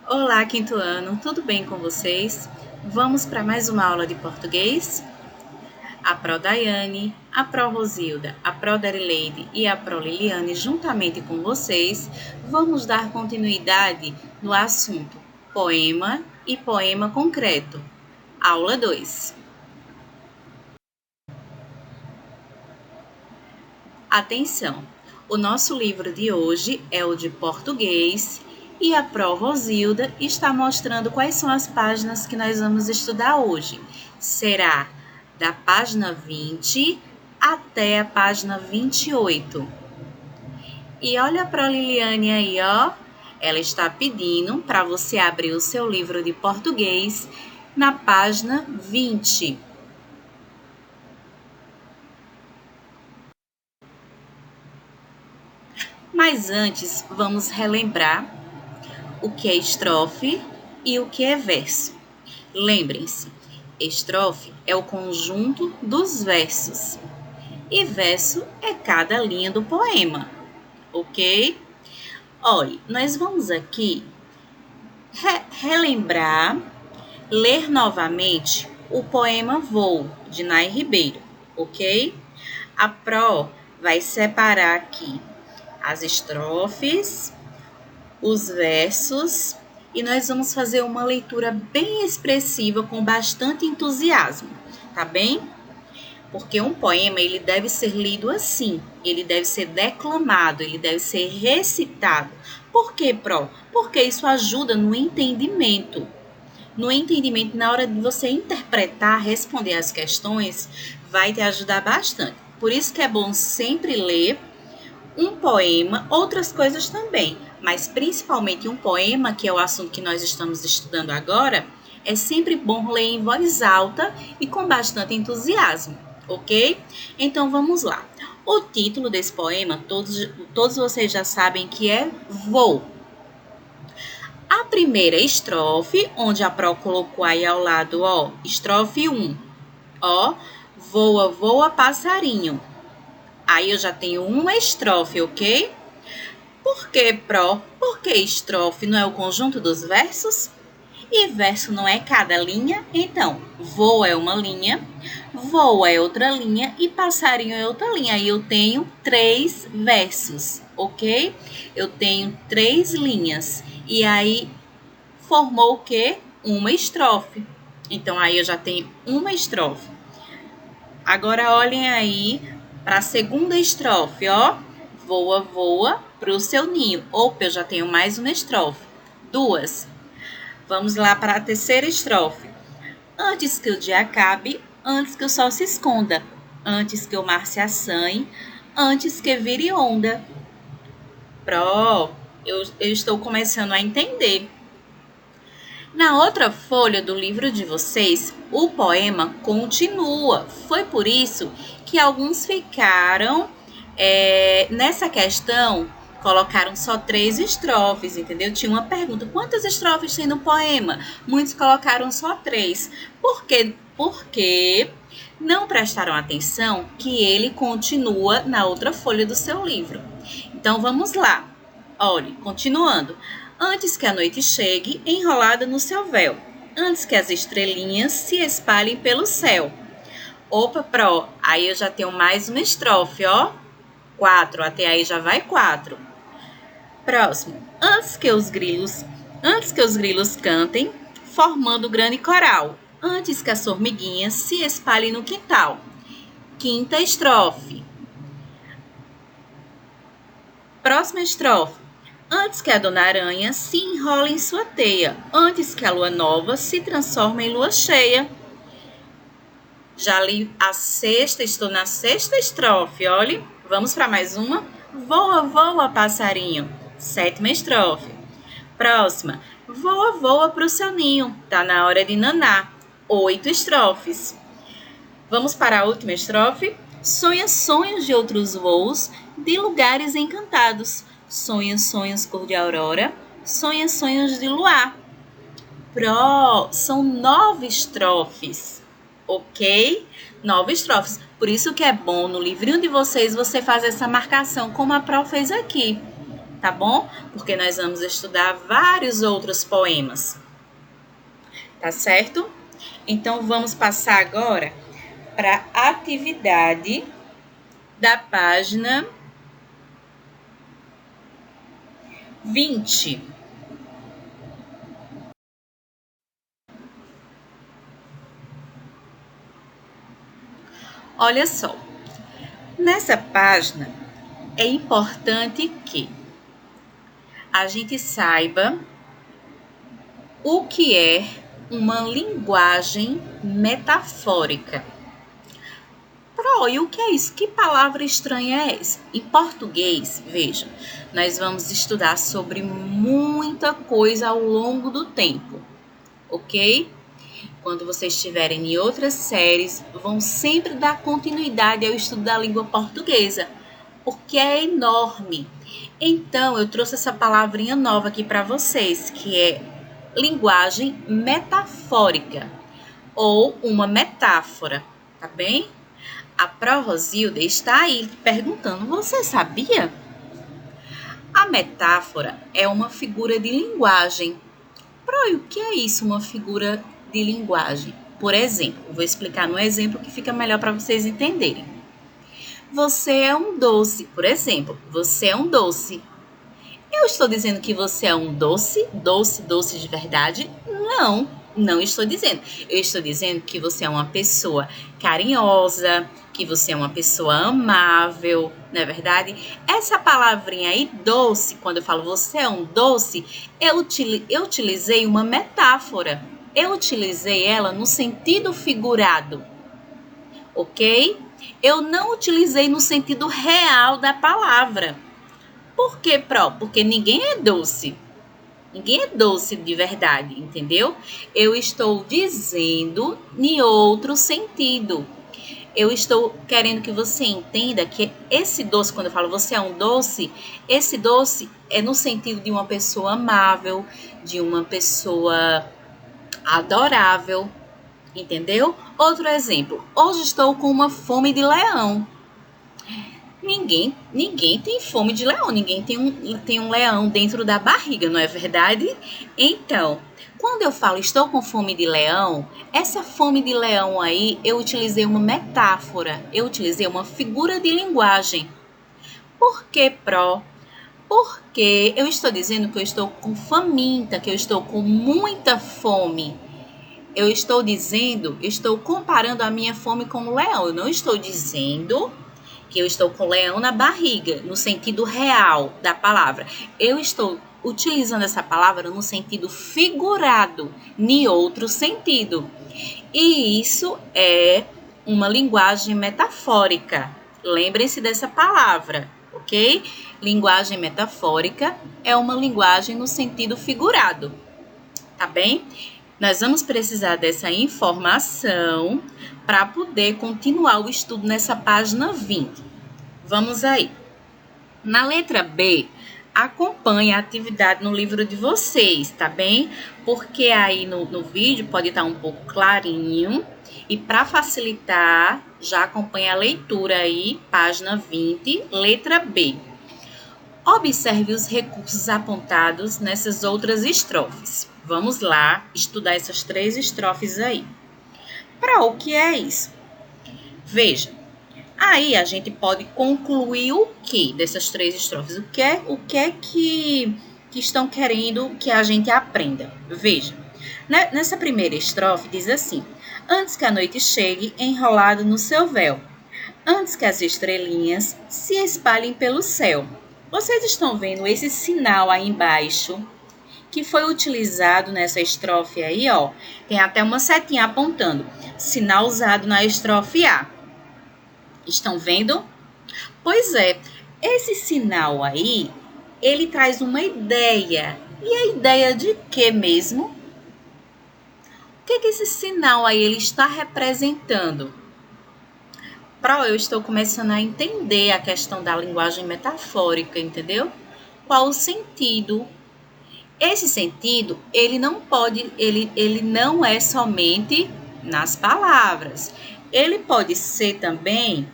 Olá, quinto ano, tudo bem com vocês? Vamos para mais uma aula de português? A Pro Daiane, a Pro Rosilda, a Pro Darileide e a Pro Liliane, juntamente com vocês, vamos dar continuidade no assunto poema e poema concreto. Aula 2. Atenção! O nosso livro de hoje é o de português e a Pro Rosilda está mostrando quais são as páginas que nós vamos estudar hoje. Será da página 20 até a página 28. E olha a Pro Liliane aí, ó. Ela está pedindo para você abrir o seu livro de português na página 20. Mas antes, vamos relembrar o que é estrofe e o que é verso. Lembrem-se, estrofe é o conjunto dos versos e verso é cada linha do poema, ok? Olha, nós vamos aqui relembrar, ler novamente o poema Voo, de Nai Ribeiro, ok? A Pro vai separar aqui as estrofes, os versos, e nós vamos fazer uma leitura bem expressiva com bastante entusiasmo, tá bem? Porque um poema, ele deve ser lido assim, ele deve ser declamado, ele deve ser recitado. Por quê, Pro? Porque isso ajuda no entendimento. No entendimento, na hora de você interpretar, responder as questões, vai te ajudar bastante. Por isso que é bom sempre ler um poema, outras coisas também, mas principalmente um poema, que é o assunto que nós estamos estudando agora, é sempre bom ler em voz alta e com bastante entusiasmo, ok? Então vamos lá. O título desse poema, todos vocês já sabem que é Voo. A primeira estrofe, onde a Pro colocou aí ao lado, ó, estrofe 1, ó, voa, voa, passarinho. Aí eu já tenho uma estrofe, ok? Por que, Pro? Porque estrofe não é o conjunto dos versos? E verso não é cada linha? Então, voa é uma linha, voa é outra linha e passarinho é outra linha. Aí eu tenho 3 versos, ok? Eu tenho 3 linhas. E aí, formou o quê? Uma estrofe. Então, aí eu já tenho uma estrofe. Agora, olhem aí para a segunda estrofe, ó. Voa, voa para o seu ninho. Opa, eu já tenho mais uma estrofe. 2. Vamos lá para a terceira estrofe. Antes que o dia acabe, antes que o sol se esconda, antes que o mar se assanhe, antes que vire onda. Pro, eu estou começando a entender. Na outra folha do livro de vocês, o poema continua. Foi por isso que alguns ficaram nessa questão, colocaram só 3 estrofes, entendeu? Tinha uma pergunta, quantas estrofes tem no poema? Muitos colocaram só 3. Por quê? Porque não prestaram atenção que ele continua na outra folha do seu livro. Então, vamos lá. Olhe, continuando. Antes que a noite chegue, enrolada no seu véu. Antes que as estrelinhas se espalhem pelo céu. Opa, Pro, aí eu já tenho mais uma estrofe, ó. 4, até aí já vai 4. Próximo. Antes que os grilos cantem, formando grande coral. Antes que as formiguinhas se espalhem no quintal. Quinta estrofe. Próxima estrofe. Antes que a dona aranha se enrole em sua teia. Antes que a lua nova se transforme em lua cheia. Já li a sexta, estou na sexta estrofe, olhe. Vamos para mais uma? Voa, voa, passarinho. Sétima estrofe. Próxima. Voa, voa para o seu ninho. Tá na hora de nanar. 8 estrofes. Vamos para a última estrofe? Sonha sonhos de outros voos, de lugares encantados. Sonha sonhos cor de aurora. Sonha sonhos de luar. São 9 estrofes. Ok? 9 estrofes. Por isso que é bom no livrinho de vocês você fazer essa marcação, como a Pro fez aqui. tá bom? Porque nós vamos estudar vários outros poemas, tá certo? Então, vamos passar agora para a atividade da página 20. Olha só, nessa página é importante que a gente saiba o que é uma linguagem metafórica. E o que é isso? Que palavra estranha é essa? Em português, veja, nós vamos estudar sobre muita coisa ao longo do tempo, ok? Quando vocês estiverem em outras séries, vão sempre dar continuidade ao estudo da língua portuguesa, porque é enorme. Então, eu trouxe essa palavrinha nova aqui para vocês, que é linguagem metafórica, ou uma metáfora, tá bem? A Pró Rosilda está aí perguntando, você sabia? A metáfora é uma figura de linguagem. Pró, e o que é isso, uma figura de linguagem? Por exemplo, vou explicar no exemplo que fica melhor para vocês entenderem. Você é um doce, por exemplo, você é um doce. Eu estou dizendo que você é um doce, doce de verdade? Não, não estou dizendo. Eu estou dizendo que você é uma pessoa carinhosa, que você é uma pessoa amável, não é verdade? Essa palavrinha aí, doce, quando eu falo você é um doce, eu utilizei uma metáfora. Eu utilizei ela no sentido figurado, ok? Eu não utilizei no sentido real da palavra. Por que, Pró? Porque ninguém é doce. Ninguém é doce de verdade, entendeu? Eu estou dizendo em outro sentido. Eu estou querendo que você entenda que esse doce, quando eu falo você é um doce, esse doce é no sentido de uma pessoa amável, de uma pessoa adorável, entendeu? Outro exemplo, hoje estou com uma fome de leão. Ninguém tem fome de leão, ninguém tem um leão dentro da barriga, não é verdade? Então, quando eu falo estou com fome de leão, essa fome de leão aí, eu utilizei uma metáfora, eu utilizei uma figura de linguagem. Por que, Pró? Porque eu estou dizendo que eu estou com faminta, que eu estou com muita fome. Eu estou dizendo, estou comparando a minha fome com o leão. Eu não estou dizendo que eu estou com leão na barriga, no sentido real da palavra. Eu estou utilizando essa palavra no sentido figurado, em outro sentido. E isso é uma linguagem metafórica. Lembrem-se dessa palavra, ok? Linguagem metafórica é uma linguagem no sentido figurado, tá bem? Nós vamos precisar dessa informação para poder continuar o estudo nessa página 20. Vamos aí. Na letra B, acompanhe a atividade no livro de vocês, tá bem? Porque aí no vídeo pode estar um pouco clarinho. E para facilitar, já acompanhe a leitura aí, página 20, letra B. Observe os recursos apontados nessas outras estrofes. Vamos lá estudar essas 3 estrofes aí. Para o que é isso? Veja, aí a gente pode concluir o que dessas 3 estrofes? O que é que estão querendo que a gente aprenda? Veja, nessa primeira estrofe diz assim: antes que a noite chegue enrolado no seu véu, antes que as estrelinhas se espalhem pelo céu. Vocês estão vendo esse sinal aí embaixo que foi utilizado nessa estrofe aí, ó. Tem até uma setinha apontando. Sinal usado na estrofe A. Estão vendo? Pois é, esse sinal aí, ele traz uma ideia. E a ideia de quê mesmo? O que esse sinal aí ele está representando? Eu estou começando a entender a questão da linguagem metafórica, entendeu? Qual o sentido? Esse sentido, ele não é somente nas palavras. Ele pode ser também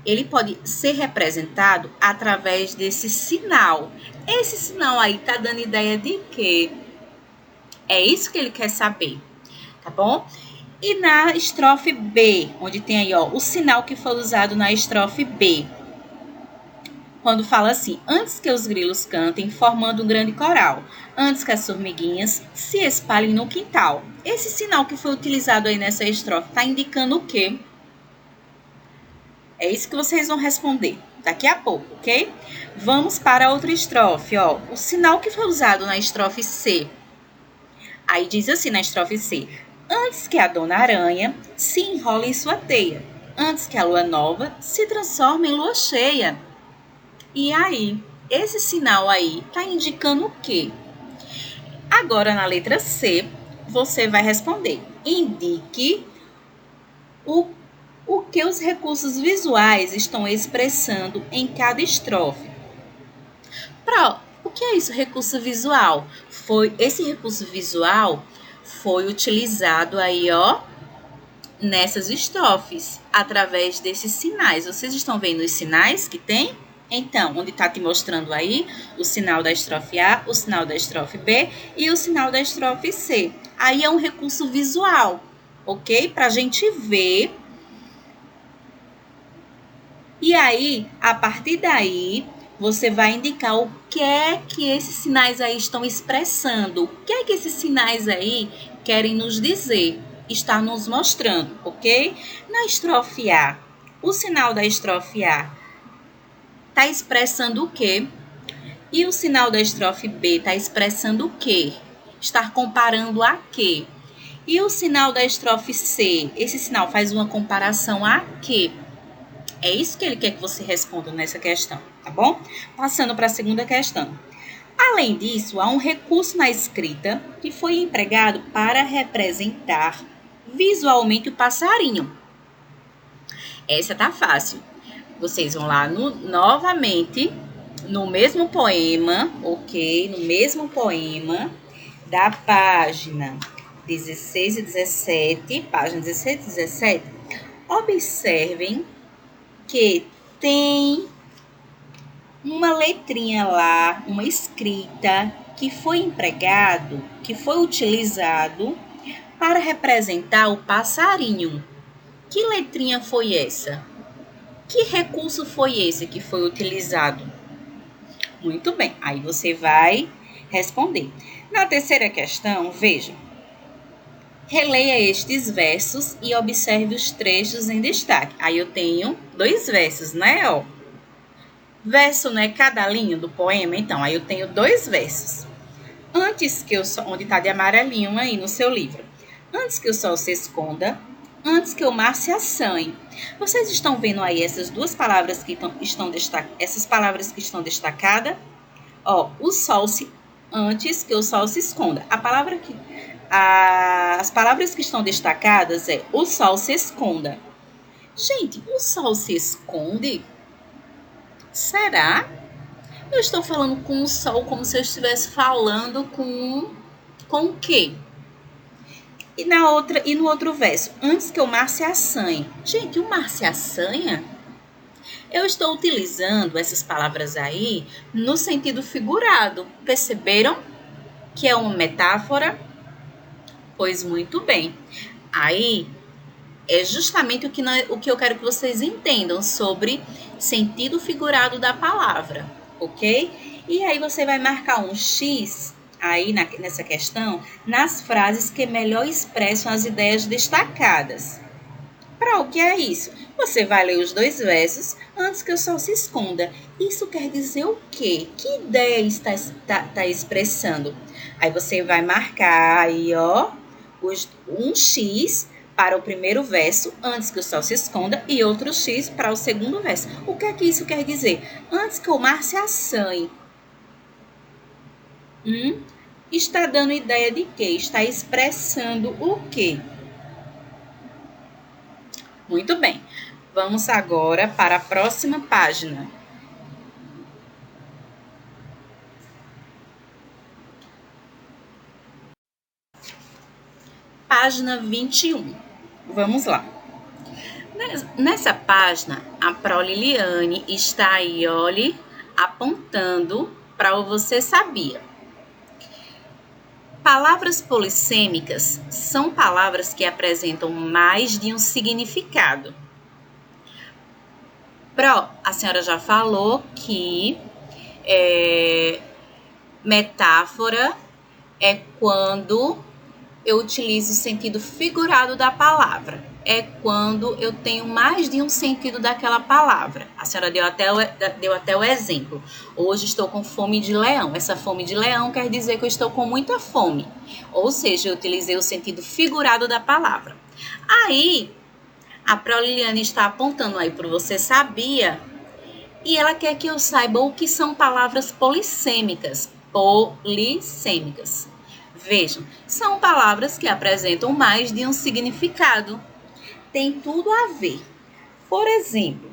ele pode ser representado através desse sinal. Esse sinal aí tá dando ideia de quê? É isso que ele quer saber, tá bom? E na estrofe B, onde tem aí, ó, o sinal que foi usado na estrofe B, quando fala assim, antes que os grilos cantem, formando um grande coral, antes que as formiguinhas se espalhem no quintal. Esse sinal que foi utilizado aí nessa estrofe está indicando o quê? É isso que vocês vão responder daqui a pouco, ok? Vamos para outra estrofe, ó. O sinal que foi usado na estrofe C. Aí diz assim na estrofe C, antes que a dona aranha se enrole em sua teia, antes que a lua nova se transforme em lua cheia. E aí, esse sinal aí está indicando o quê? Agora, na letra C, você vai responder. Indique o que os recursos visuais estão expressando em cada estrofe. O que é isso, recurso visual? Esse recurso visual foi utilizado aí, ó, nessas estrofes, através desses sinais. Vocês estão vendo os sinais que tem? Então, onde está te mostrando aí o sinal da estrofe A, o sinal da estrofe B e o sinal da estrofe C. Aí é um recurso visual, ok? Para a gente ver. E aí, a partir daí, você vai indicar o que é que esses sinais aí estão expressando. O que é que esses sinais aí querem nos dizer? Está nos mostrando, ok? Na estrofe A, o sinal da estrofe A está expressando o quê? E o sinal da estrofe B está expressando o quê? Estar comparando a quê? E o sinal da estrofe C, esse sinal faz uma comparação a quê? É isso que ele quer que você responda nessa questão, tá bom? Passando para a segunda questão. Além disso, há um recurso na escrita que foi empregado para representar visualmente o passarinho. Essa tá fácil. Vocês vão lá novamente no mesmo poema, ok? No mesmo poema da página 16 e 17, página 16 e 17, observem que tem uma letrinha lá, uma escrita que foi empregado, que foi utilizado para representar o passarinho. Que letrinha foi essa? Que recurso foi esse que foi utilizado? Muito bem, aí você vai responder. Na terceira questão, veja. Releia estes versos e observe os trechos em destaque. Aí eu tenho 2 versos, né? Ó. Verso não é cada linha do poema? Então, aí eu tenho 2 versos. Antes que o sol, onde está de amarelinho aí no seu livro. Antes que o sol se esconda, antes que o mar se assanhe. Vocês estão vendo aí essas duas palavras que essas palavras que estão destacadas? Ó, o sol se antes que o sol se esconda. As palavras que estão destacadas é o sol se esconda. Gente, o sol se esconde? Será? Eu estou falando com o sol como se eu estivesse falando com o quê? E no outro verso, antes que o mar se assanhe. Gente, o mar se assanha? Eu estou utilizando essas palavras aí no sentido figurado. Perceberam que é uma metáfora? Pois muito bem. Aí é justamente o que eu quero que vocês entendam sobre sentido figurado da palavra, ok? E aí você vai marcar um X aí nessa questão nas frases que melhor expressam as ideias destacadas. Para o que é isso? Você vai ler os 2 versos antes que o sol se esconda. Isso quer dizer o quê? Que ideia está expressando? Aí você vai marcar aí, ó, um X para o primeiro verso, antes que o sol se esconda, e outro X para o segundo verso. O que é que isso quer dizer? Antes que o mar se assanhe. Está dando ideia de quê? Está expressando o quê? Muito bem. Vamos agora para a próxima página. Página 21. Vamos lá. Nessa página, a Pro Liliane está aí, olhe, apontando para o Você Sabia. Palavras polissêmicas são palavras que apresentam mais de um significado. Pro, a senhora já falou que metáfora é quando eu utilizo o sentido figurado da palavra. É quando eu tenho mais de um sentido daquela palavra. A senhora deu até o exemplo. Hoje estou com fome de leão. Essa fome de leão quer dizer que eu estou com muita fome. Ou seja, eu utilizei o sentido figurado da palavra. Aí, a Pro Liliane está apontando aí para Você Sabia, e ela quer que eu saiba o que são palavras polissêmicas. Polissêmicas. Vejam, são palavras que apresentam mais de um significado. Tem tudo a ver. Por exemplo,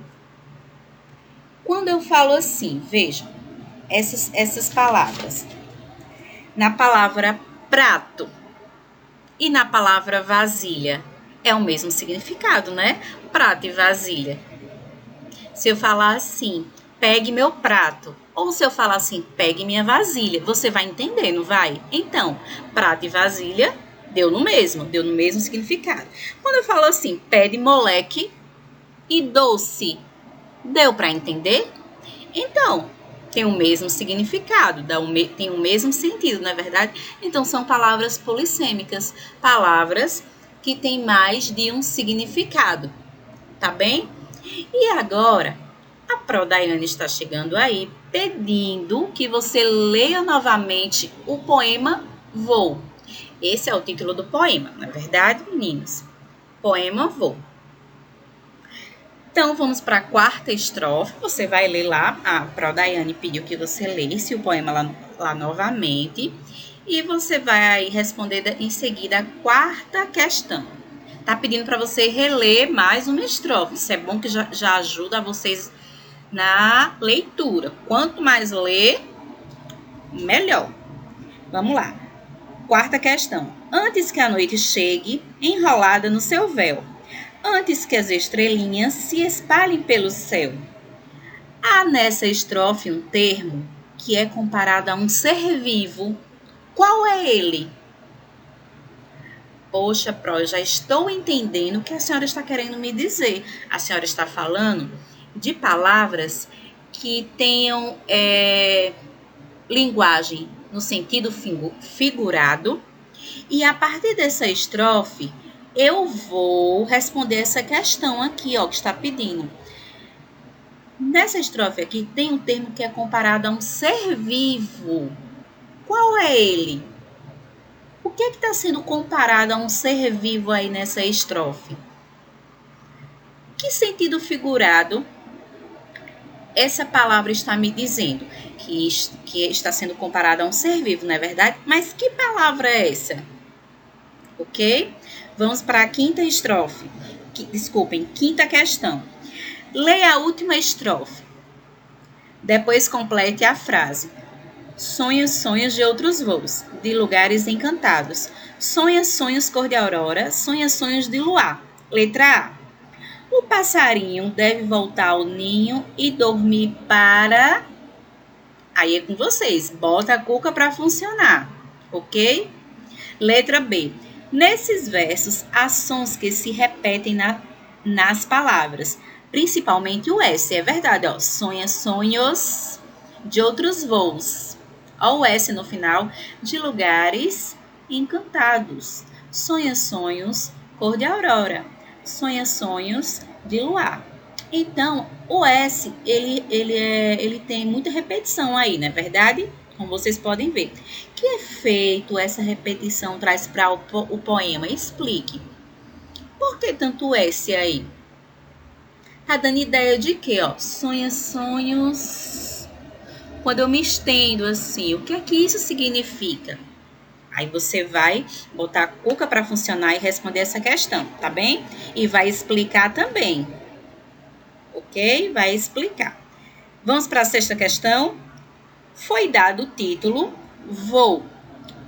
quando eu falo assim, vejam, essas palavras. Na palavra prato e na palavra vasilha, é o mesmo significado, né? Prato e vasilha. Se eu falar assim, pegue meu prato, ou se eu falar assim, pegue minha vasilha, você vai entender, não vai? Então, prato e vasilha deu no mesmo significado. Quando eu falo assim, pé de moleque e doce, deu para entender? Então, tem o mesmo significado, tem o mesmo sentido, não é verdade? Então, são palavras polissêmicas, palavras que têm mais de um significado, tá bem? E agora, a Pro Daiane está chegando aí, pedindo que você leia novamente o poema Vou. Esse é o título do poema, não é verdade, meninos? Poema Vou. Então, vamos para a quarta estrofe. Você vai ler lá, a Pro Daiane pediu que você lesse o poema lá novamente. E você vai responder em seguida a quarta questão. Tá pedindo para você reler mais uma estrofe. Isso é bom que já ajuda vocês na leitura. Quanto mais ler, melhor. Vamos lá. Quarta questão. Antes que a noite chegue, enrolada no seu véu, antes que as estrelinhas se espalhem pelo céu. Há nessa estrofe um termo que é comparado a um ser vivo. Qual é ele? Poxa, Pro, eu já estou entendendo o que a senhora está querendo me dizer. A senhora está falando de palavras que tenham linguagem no sentido figurado. E a partir dessa estrofe, eu vou responder essa questão aqui, ó, que está pedindo. Nessa estrofe aqui, tem um termo que é comparado a um ser vivo. Qual é ele? O que está sendo comparado a um ser vivo aí nessa estrofe? Que sentido figurado essa palavra está me dizendo? Que está sendo comparada a um ser vivo, não é verdade? Mas que palavra é essa? Ok? Vamos para a quinta estrofe. Quinta questão. Leia a última estrofe. Depois complete a frase. Sonha sonhos de outros voos, de lugares encantados. Sonha sonhos cor de aurora, sonha sonhos de luar. Letra A. O passarinho deve voltar ao ninho e dormir para... Aí é com vocês. Bota a cuca para funcionar, ok? Letra B. Nesses versos, há sons que se repetem nas palavras, principalmente o S. É verdade, ó. Sonha sonhos de outros voos. Ó, o S no final, de lugares encantados. Sonha sonhos, cor de aurora. Sonha sonhos de luar. Então, o S, ele tem muita repetição aí, não é verdade? Como vocês podem ver. Que efeito essa repetição traz para o poema? Explique. Por que tanto S aí? Tá dando ideia de quê, ó? Sonha sonhos. Quando eu me estendo assim, o que é que isso significa? Aí você vai botar a cuca para funcionar e responder essa questão, tá bem? E vai explicar também. Ok? Vai explicar. Vamos para a sexta questão. Foi dado o título Vou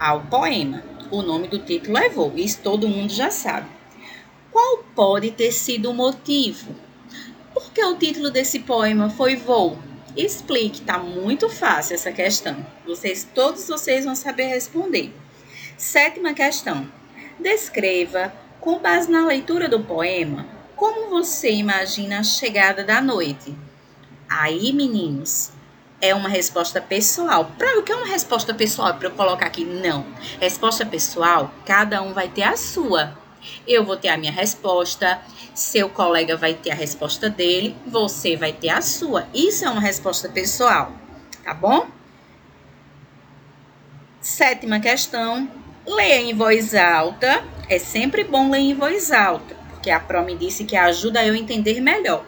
ao poema. O nome do título é Vou. Isso todo mundo já sabe. Qual pode ter sido o motivo? Por que o título desse poema foi Voo? Explique, tá muito fácil essa questão. Todos vocês vão saber responder. 7ª questão. Descreva, com base na leitura do poema, como você imagina a chegada da noite. Aí, meninos, é uma resposta pessoal. Para o que é uma resposta pessoal para eu colocar aqui? Não. Resposta pessoal, cada um vai ter a sua. Eu vou ter a minha resposta, seu colega vai ter a resposta dele, você vai ter a sua. Isso é uma resposta pessoal, tá bom? 7ª questão. Leia em voz alta. É sempre bom ler em voz alta, porque a Pro me disse que ajuda eu a entender melhor.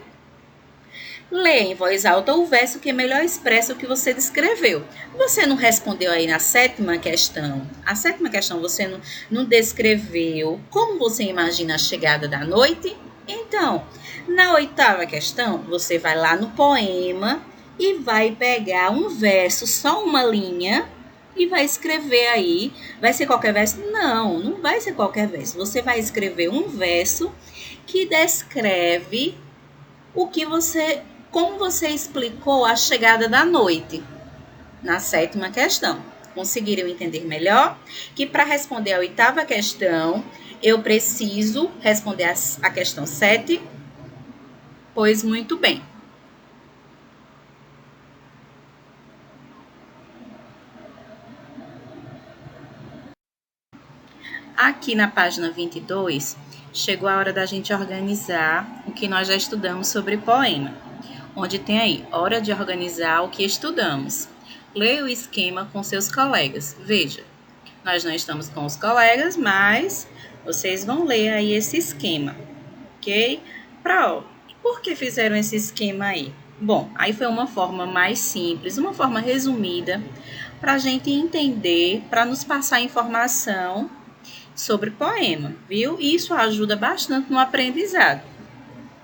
Leia em voz alta o verso que melhor expressa o que você descreveu. Você não respondeu aí na 7ª questão. A 7ª questão você não descreveu como você imagina a chegada da noite. Então, na 8ª questão, você vai lá no poema e vai pegar um verso, só uma linha, e vai escrever aí. Vai ser qualquer verso? Não, não vai ser qualquer verso. Você vai escrever um verso que descreve como você explicou a chegada da noite na 7ª questão. Conseguiram entender melhor? Que para responder a 8ª questão, eu preciso responder a questão 7? Pois muito bem. Aqui na página 22, chegou a hora da gente organizar o que nós já estudamos sobre poema. Onde tem aí, hora de organizar o que estudamos. Leia o esquema com seus colegas. Veja, nós não estamos com os colegas, mas vocês vão ler aí esse esquema, ok? Por que fizeram esse esquema aí? Bom, aí foi uma forma mais simples, uma forma resumida, para a gente entender, para nos passar informação sobre poema, viu? Isso ajuda bastante no aprendizado.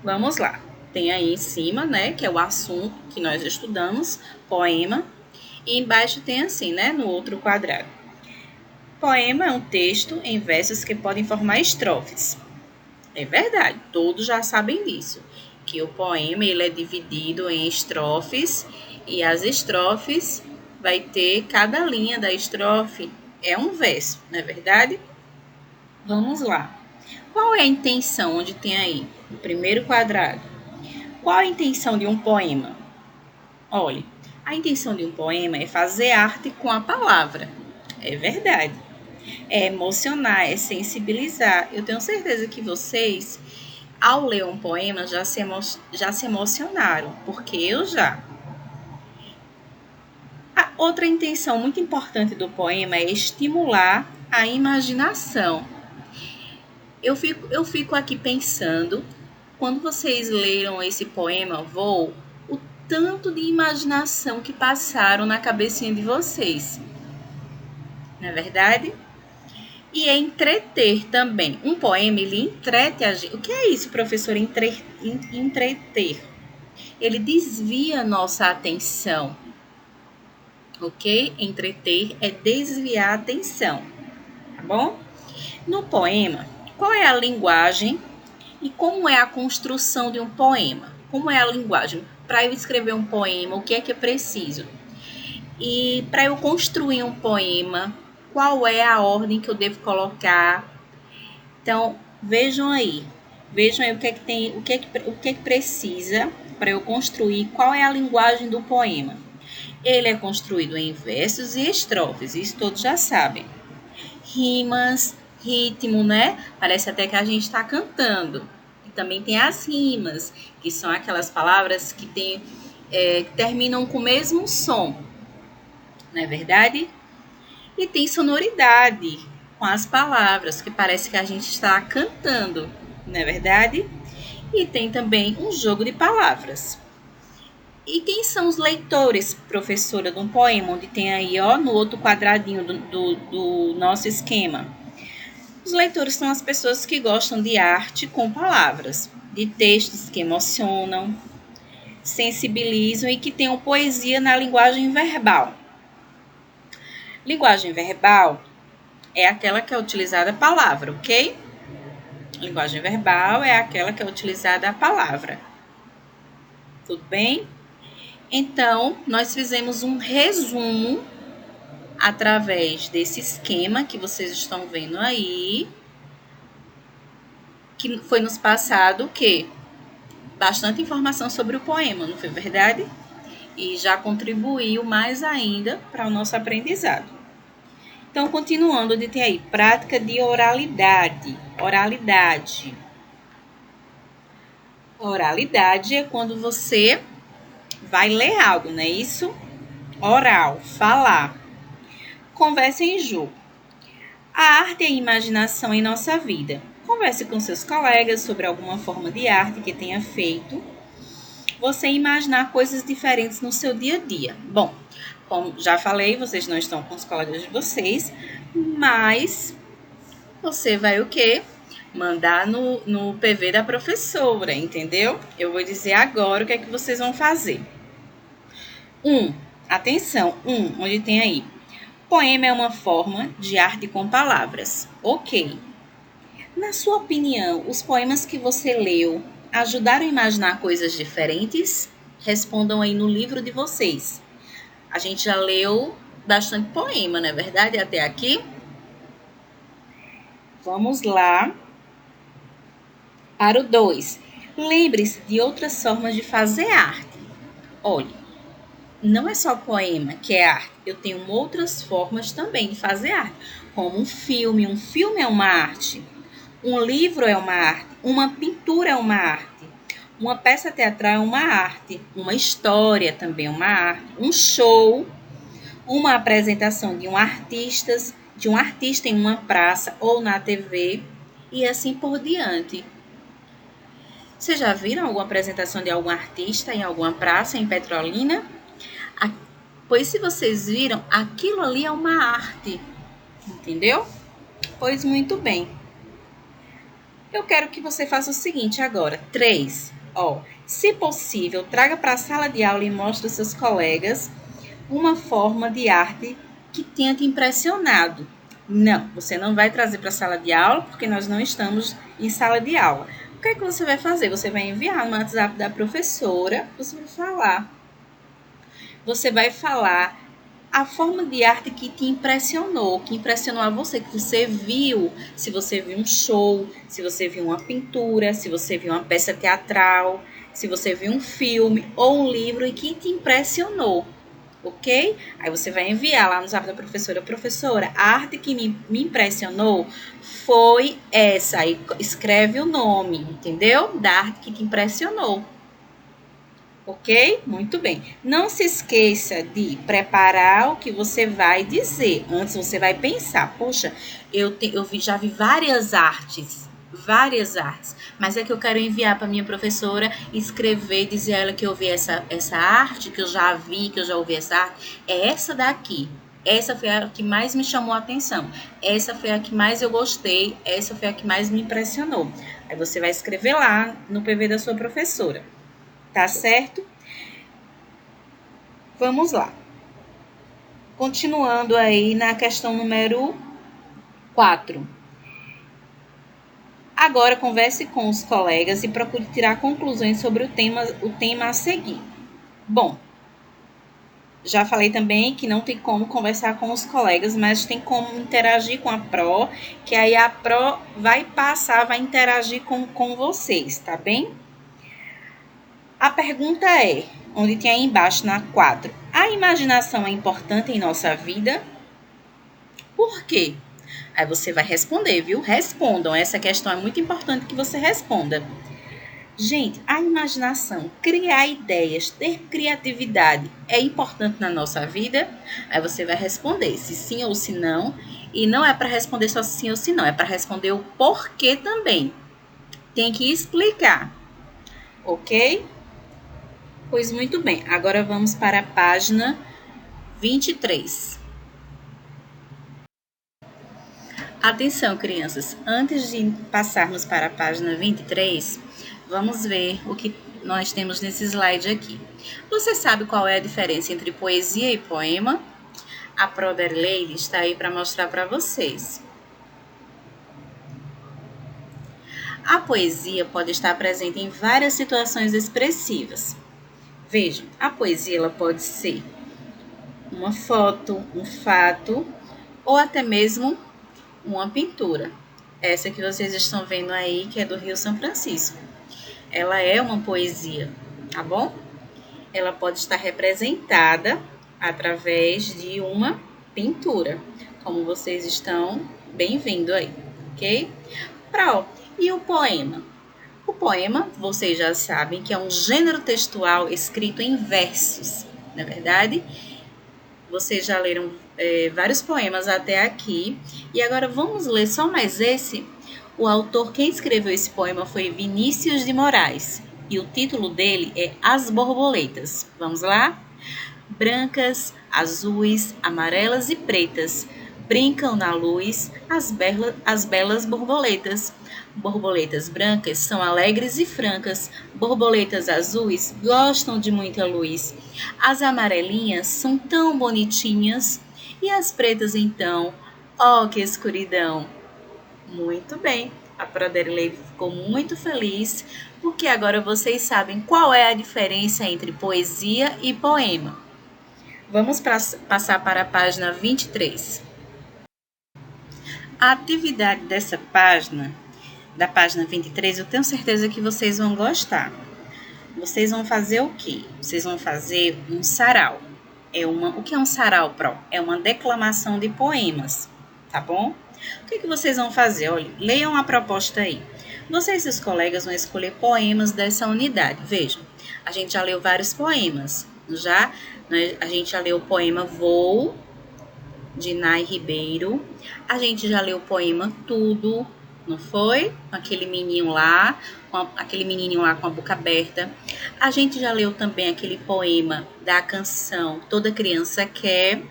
Vamos lá. Tem aí em cima, né, que é o assunto que nós estudamos, poema. E embaixo tem assim, né, no outro quadrado. Poema é um texto em versos que podem formar estrofes. É verdade, todos já sabem disso, que o poema ele é dividido em estrofes e as estrofes vai ter cada linha da estrofe é um verso, não é verdade? Vamos lá. Qual é a intenção onde tem aí o primeiro quadrado? Qual a intenção de um poema? Olhe, a intenção de um poema é fazer arte com a palavra. É verdade. É emocionar, é sensibilizar. Eu tenho certeza que vocês, ao ler um poema, já se emocionaram, porque eu já. A outra intenção muito importante do poema é estimular a imaginação. Eu fico aqui pensando, quando vocês leram esse poema, Voo, o tanto de imaginação que passaram na cabecinha de vocês. Não é verdade? E é entreter também. Um poema, ele entrete a gente. O que é isso, professor? Entreter. Ele desvia nossa atenção. Ok? Entreter é desviar a atenção. Tá bom? No poema, qual é a linguagem e como é a construção de um poema? Como é a linguagem? Para eu escrever um poema, o que é preciso? E para eu construir um poema, qual é a ordem que eu devo colocar? Então, vejam aí o que é que tem, o que é que precisa para eu construir, qual é a linguagem do poema. Ele é construído em versos e estrofes, isso todos já sabem. Rimas, ritmo, né? Parece até que a gente está cantando. E também tem as rimas, que são aquelas palavras que terminam com o mesmo som, não é verdade? E tem sonoridade com as palavras, que parece que a gente está cantando, não é verdade? E tem também um jogo de palavras. E quem são os leitores, professora, de um poema, onde tem aí, ó, no outro quadradinho do nosso esquema? Os leitores são as pessoas que gostam de arte com palavras, de textos que emocionam, sensibilizam e que tenham poesia na linguagem verbal. Linguagem verbal é aquela que é utilizada a palavra, ok? Linguagem verbal é aquela que é utilizada a palavra. Tudo bem? Então, nós fizemos um resumo através desse esquema que vocês estão vendo aí, que foi nos passado o quê? Bastante informação sobre o poema, não foi verdade? E já contribuiu mais ainda para o nosso aprendizado. Então, continuando de ter aí, prática de oralidade. Oralidade. Oralidade é quando você vai ler algo, não é isso? Oral, falar. Conversa em jogo. A arte e a imaginação em nossa vida. Converse com seus colegas sobre alguma forma de arte que tenha feito você imaginar coisas diferentes no seu dia a dia. Bom, como já falei, vocês não estão com os colegas de vocês, mas você vai o quê? Mandar no PV da professora, entendeu? Eu vou dizer agora o que é que vocês vão fazer. Atenção, onde tem aí? Poema é uma forma de arte com palavras. Ok. Na sua opinião, os poemas que você leu ajudaram a imaginar coisas diferentes? Respondam aí no livro de vocês. A gente já leu bastante poema, não é verdade? Até aqui? Vamos lá para o 2. Lembre-se de outras formas de fazer arte. Olhe, não é só poema que é arte. Eu tenho outras formas também de fazer arte, como um filme. Um filme é uma arte. Um livro é uma arte. Uma pintura é uma arte. Uma peça teatral é uma arte. Uma história também é uma arte. Um show, uma apresentação de um artista em uma praça ou na TV e assim por diante. Vocês já viram alguma apresentação de algum artista em alguma praça em Petrolina? Pois se vocês viram, aquilo ali é uma arte, entendeu? Pois muito bem. Eu quero que você faça o seguinte agora. 3. Se possível, traga para a sala de aula e mostre aos seus colegas uma forma de arte que tenha te impressionado. Não, você não vai trazer para a sala de aula, porque nós não estamos em sala de aula. O que é que você vai fazer? Você vai enviar no WhatsApp da professora, você vai falar a forma de arte que te impressionou, que impressionou a você, que você viu, se você viu um show, se você viu uma pintura, se você viu uma peça teatral, se você viu um filme ou um livro e que te impressionou, ok? Aí você vai enviar lá no zap da professora, professora, a arte que me impressionou foi essa, aí escreve o nome, entendeu? Da arte que te impressionou. Ok? Muito bem. Não se esqueça de preparar o que você vai dizer. Antes você vai pensar, poxa, já vi várias artes, mas é que eu quero enviar para minha professora, escrever, dizer a ela que eu vi essa arte, que eu já vi, que eu já ouvi essa arte, é essa daqui. Essa foi a que mais me chamou a atenção. Essa foi a que mais eu gostei. Essa foi a que mais me impressionou. Aí você vai escrever lá no PV da sua professora. Tá certo? Vamos lá. Continuando aí na questão número 4. Agora converse com os colegas e procure tirar conclusões sobre o tema a seguir. Bom, já falei também que não tem como conversar com os colegas, mas tem como interagir com a Pro, que aí a Pro vai interagir com vocês, tá bem? A pergunta é, onde tem aí embaixo na 4, a imaginação é importante em nossa vida? Por quê? Aí você vai responder, viu? Respondam, essa questão é muito importante que você responda. Gente, a imaginação, criar ideias, ter criatividade é importante na nossa vida? Aí você vai responder se sim ou se não. E não é para responder só sim ou se não, é para responder o porquê também. Tem que explicar, ok? Pois muito bem, agora vamos para a página 23. Atenção, crianças, antes de passarmos para a página 23, vamos ver o que nós temos nesse slide aqui. Você sabe qual é a diferença entre poesia e poema? A Proderleide está aí para mostrar para vocês. A poesia pode estar presente em várias situações expressivas. Vejam, a poesia ela pode ser uma foto, um fato ou até mesmo uma pintura. Essa que vocês estão vendo aí, que é do Rio São Francisco. Ela é uma poesia, tá bom? Ela pode estar representada através de uma pintura, como vocês estão bem vendo aí, ok? E o poema? O poema, vocês já sabem que é um gênero textual escrito em versos, não é verdade? Vocês já leram vários poemas até aqui. E agora vamos ler só mais esse. O autor, quem escreveu esse poema foi Vinícius de Moraes. E o título dele é As Borboletas. Vamos lá? Brancas, azuis, amarelas e pretas, brincam na luz as belas borboletas. Borboletas brancas são alegres e francas, borboletas azuis gostam de muita luz. As amarelinhas são tão bonitinhas, e as pretas então, oh que escuridão! Muito bem, a Proderley ficou muito feliz, porque agora vocês sabem qual é a diferença entre poesia e poema. Vamos passar para a página 23. A atividade dessa página, da página 23, eu tenho certeza que vocês vão gostar. Vocês vão fazer o quê? Vocês vão fazer um sarau. O que é um sarau, Pro? É uma declamação de poemas, tá bom? O que vocês vão fazer? Olha, leiam a proposta aí. Vocês e os colegas vão escolher poemas dessa unidade. Vejam, a gente já leu vários poemas. A gente já leu o poema Voo, de Nai Ribeiro. A gente já leu o poema Tudo, não foi? Aquele menininho lá com a boca aberta. A gente já leu também aquele poema da canção Toda Criança Quer,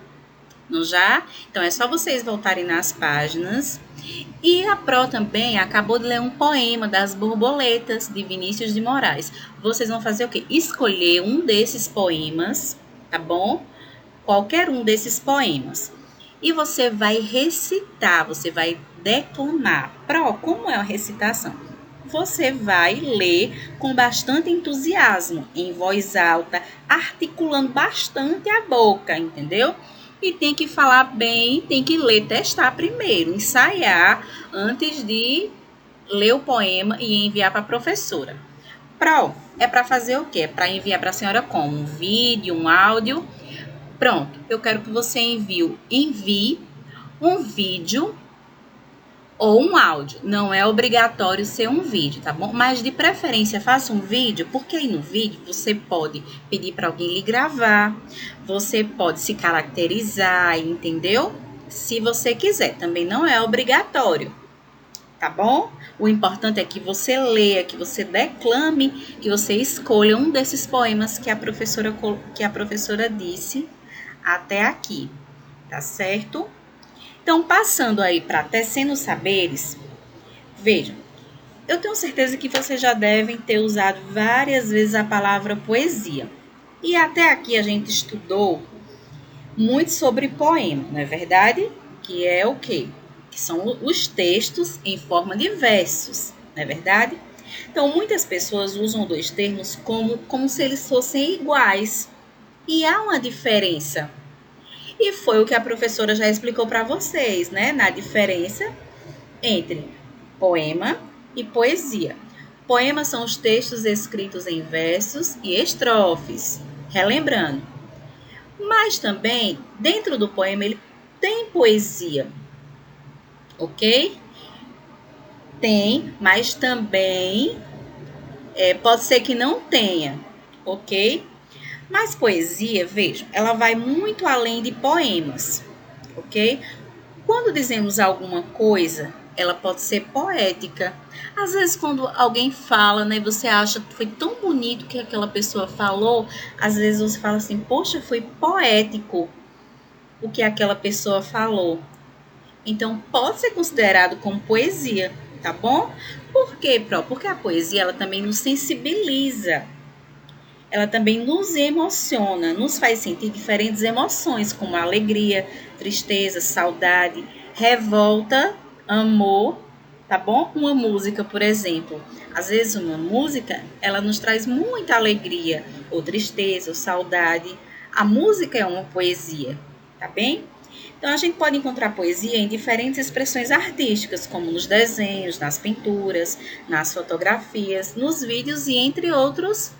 não já? Então é só vocês voltarem nas páginas. E a Pro também acabou de ler um poema das borboletas de Vinícius de Moraes. Vocês vão fazer o quê? Escolher um desses poemas, tá bom? Qualquer um desses poemas. E você vai recitar, você vai declamar. Pro, como é a recitação? Você vai ler com bastante entusiasmo, em voz alta, articulando bastante a boca, entendeu? E tem que falar bem, tem que ler, testar primeiro, ensaiar antes de ler o poema e enviar para a professora. Pro, é para fazer o quê? É para enviar para a senhora como? Um vídeo, um áudio? Pronto, eu quero que você envie um vídeo ou um áudio. Não é obrigatório ser um vídeo, tá bom? Mas de preferência faça um vídeo, porque aí no vídeo você pode pedir para alguém lhe gravar, você pode se caracterizar, entendeu? Se você quiser, também não é obrigatório, tá bom? O importante é que você leia, que você declame, que você escolha um desses poemas que a professora disse até aqui, tá certo? Então, passando aí para Tecendo Saberes, vejam, eu tenho certeza que vocês já devem ter usado várias vezes a palavra poesia. E até aqui a gente estudou muito sobre poema, não é verdade? Que é o quê? Que são os textos em forma de versos, não é verdade? Então, muitas pessoas usam dois termos como se eles fossem iguais. E há uma diferença. E foi o que a professora já explicou para vocês, né? Na diferença entre poema e poesia. Poemas são os textos escritos em versos e estrofes. Relembrando. Mas também, dentro do poema, ele tem poesia. Ok? Tem, mas também pode ser que não tenha. Ok? Mas poesia, vejam, ela vai muito além de poemas, ok? Quando dizemos alguma coisa, ela pode ser poética. Às vezes, quando alguém fala, né, você acha que foi tão bonito que aquela pessoa falou, às vezes você fala assim, poxa, foi poético o que aquela pessoa falou. Então, pode ser considerado como poesia, tá bom? Por quê, Pro? Porque a poesia, ela também nos sensibiliza. Ela também nos emociona, nos faz sentir diferentes emoções, como alegria, tristeza, saudade, revolta, amor tá bom? Uma música, por exemplo. Às vezes uma música, ela nos traz muita alegria, ou tristeza, ou saudade. A música é uma poesia, tá bem? Então a gente pode encontrar poesia em diferentes expressões artísticas, como nos desenhos, nas pinturas, nas fotografias, nos vídeos e entre outros.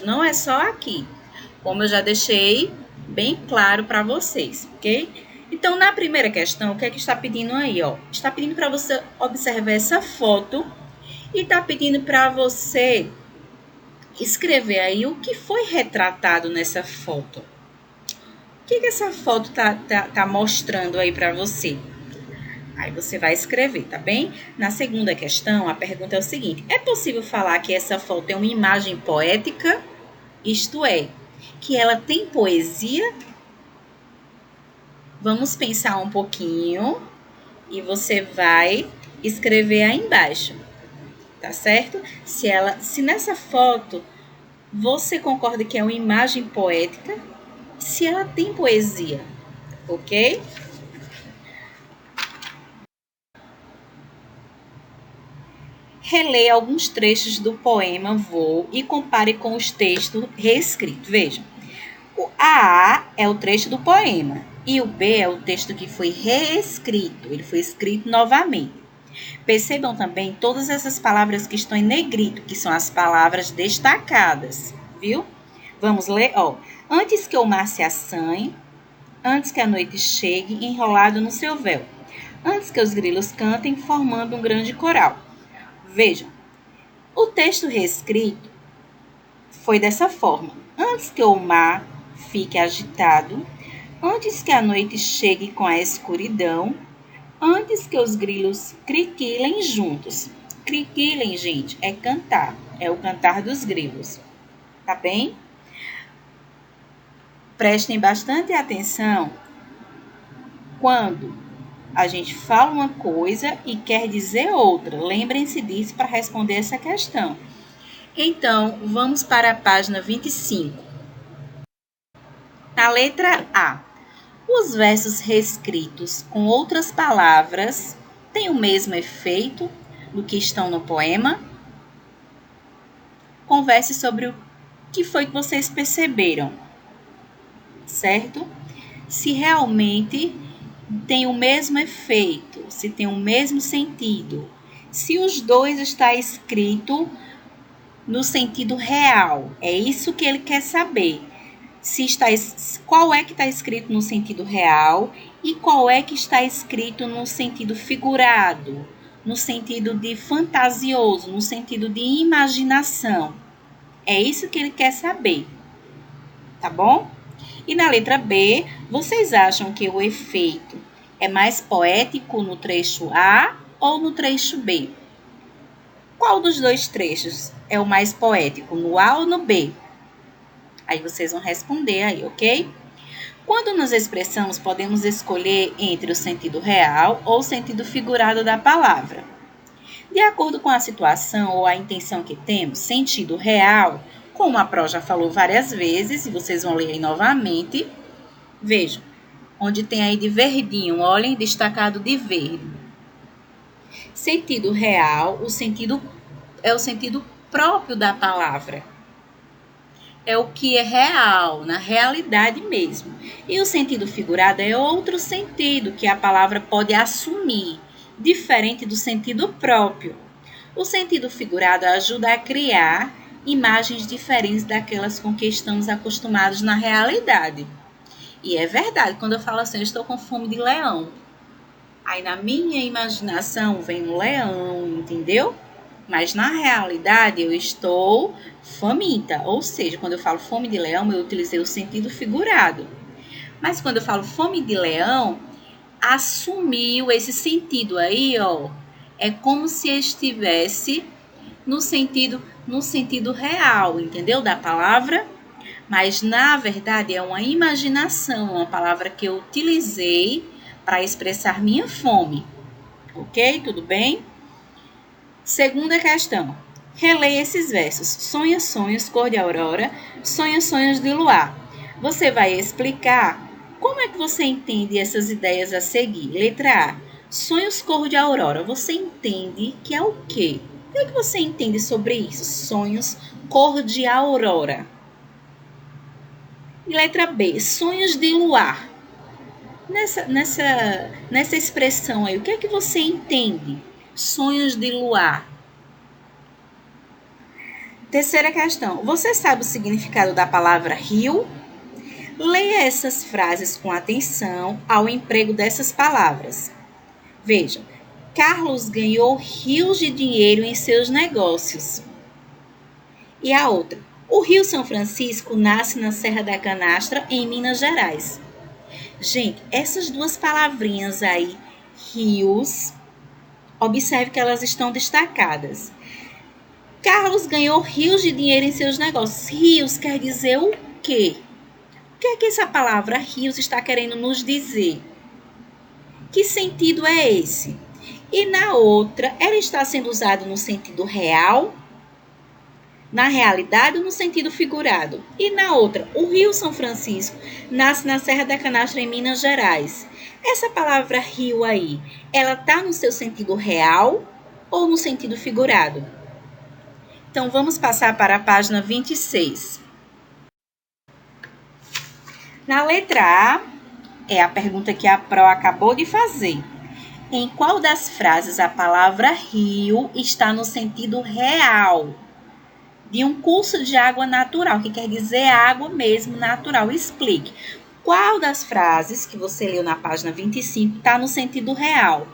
Não é só aqui, como eu já deixei bem claro para vocês, ok? Então, na primeira questão, o que é que está pedindo aí, ó? Está pedindo para você observar essa foto e está pedindo para você escrever aí o que foi retratado nessa foto. O que essa foto tá mostrando aí para você? Aí você vai escrever, tá bem? Na segunda questão, a pergunta é o seguinte: é possível falar que essa foto é uma imagem poética? Isto é, que ela tem poesia? Vamos pensar um pouquinho e você vai escrever aí embaixo, tá certo? Se nessa foto você concorda que é uma imagem poética, se ela tem poesia, ok? Releia alguns trechos do poema Vou e compare com os textos reescritos. Veja, o A é o trecho do poema e o B é o texto que foi reescrito, ele foi escrito novamente. Percebam também todas essas palavras que estão em negrito, que são as palavras destacadas, viu? Vamos ler, ó. Antes que o mar se assanhe, antes que a noite chegue, enrolado no seu véu. Antes que os grilos cantem, formando um grande coral. Vejam, o texto reescrito foi dessa forma. Antes que o mar fique agitado, antes que a noite chegue com a escuridão, antes que os grilos criquilem juntos. Criquilem, gente, é cantar, é o cantar dos grilos, tá bem? Prestem bastante atenção quando a gente fala uma coisa e quer dizer outra. Lembrem-se disso para responder essa questão. Então, vamos para a página 25. Na letra A, os versos reescritos com outras palavras têm o mesmo efeito do que estão no poema? Converse sobre o que foi que vocês perceberam, certo? Se realmente tem o mesmo efeito, se tem o mesmo sentido. Se os dois está escrito no sentido real, é isso que ele quer saber. Qual é que está escrito no sentido real e qual é que está escrito no sentido figurado, no sentido de fantasioso, no sentido de imaginação. É isso que ele quer saber, tá bom? E na letra B, vocês acham que o efeito é mais poético no trecho A ou no trecho B? Qual dos dois trechos é o mais poético, no A ou no B? Aí vocês vão responder aí, ok? Quando nos expressamos, podemos escolher entre o sentido real ou o sentido figurado da palavra. De acordo com a situação ou a intenção que temos, sentido real, como a Pro já falou várias vezes, e vocês vão ler aí novamente, vejam, onde tem aí de verdinho, olhem, destacado de verde. Sentido real, é o sentido próprio da palavra. É o que é real, na realidade mesmo. E o sentido figurado é outro sentido que a palavra pode assumir, diferente do sentido próprio. O sentido figurado ajuda a criar imagens diferentes daquelas com que estamos acostumados na realidade. E é verdade, quando eu falo assim, eu estou com fome de leão. Aí na minha imaginação vem um leão, entendeu? Mas na realidade eu estou faminta, ou seja, quando eu falo fome de leão, eu utilizei o sentido figurado. Mas quando eu falo fome de leão, assumiu esse sentido aí, ó. É como se estivesse no sentido real, entendeu? Da palavra. Mas na verdade é uma imaginação, uma palavra que eu utilizei para expressar minha fome. Ok? Tudo bem? Segunda questão. Releia esses versos. Sonha sonhos, cor de aurora, sonha sonhos de luar. Você vai explicar como é que você entende essas ideias a seguir. Letra A. Sonhos cor de aurora, você entende que é o quê? O que é que você entende sobre isso? Sonhos cor de aurora. E letra B, sonhos de luar. Nessa expressão aí, o que é que você entende? Sonhos de luar. Terceira questão, você sabe o significado da palavra rio? Leia essas frases com atenção ao emprego dessas palavras. Vejam, Carlos ganhou rios de dinheiro em seus negócios. E a outra, o Rio São Francisco nasce na Serra da Canastra, em Minas Gerais. Gente, essas duas palavrinhas aí, rios, observe que elas estão destacadas. Carlos ganhou rios de dinheiro em seus negócios. Rios quer dizer o quê? O que é que essa palavra rios está querendo nos dizer? Que sentido é esse? E na outra, ela está sendo usada no sentido real, na realidade ou no sentido figurado? E na outra, o Rio São Francisco nasce na Serra da Canastra, em Minas Gerais. Essa palavra rio aí, ela está no seu sentido real ou no sentido figurado? Então, vamos passar para a página 26. Na letra A, é a pergunta que a Pro acabou de fazer. Em qual das frases a palavra rio está no sentido real de um curso de água natural, que quer dizer água mesmo natural? Explique. Qual das frases que você leu na página 25 está no sentido real?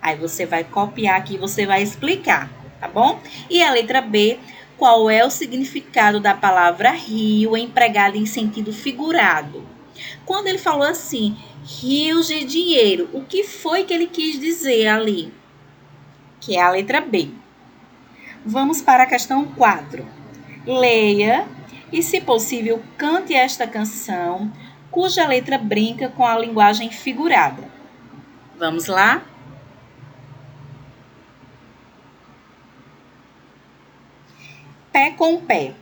Aí você vai copiar aqui e você vai explicar, tá bom? E a letra B, qual é o significado da palavra rio empregada em sentido figurado? Quando ele falou assim, rios de dinheiro, o que foi que ele quis dizer ali? Que é a letra B. Vamos para a questão 4. Leia e, se possível, cante esta canção, cuja letra brinca com a linguagem figurada. Vamos lá? Pé com pé.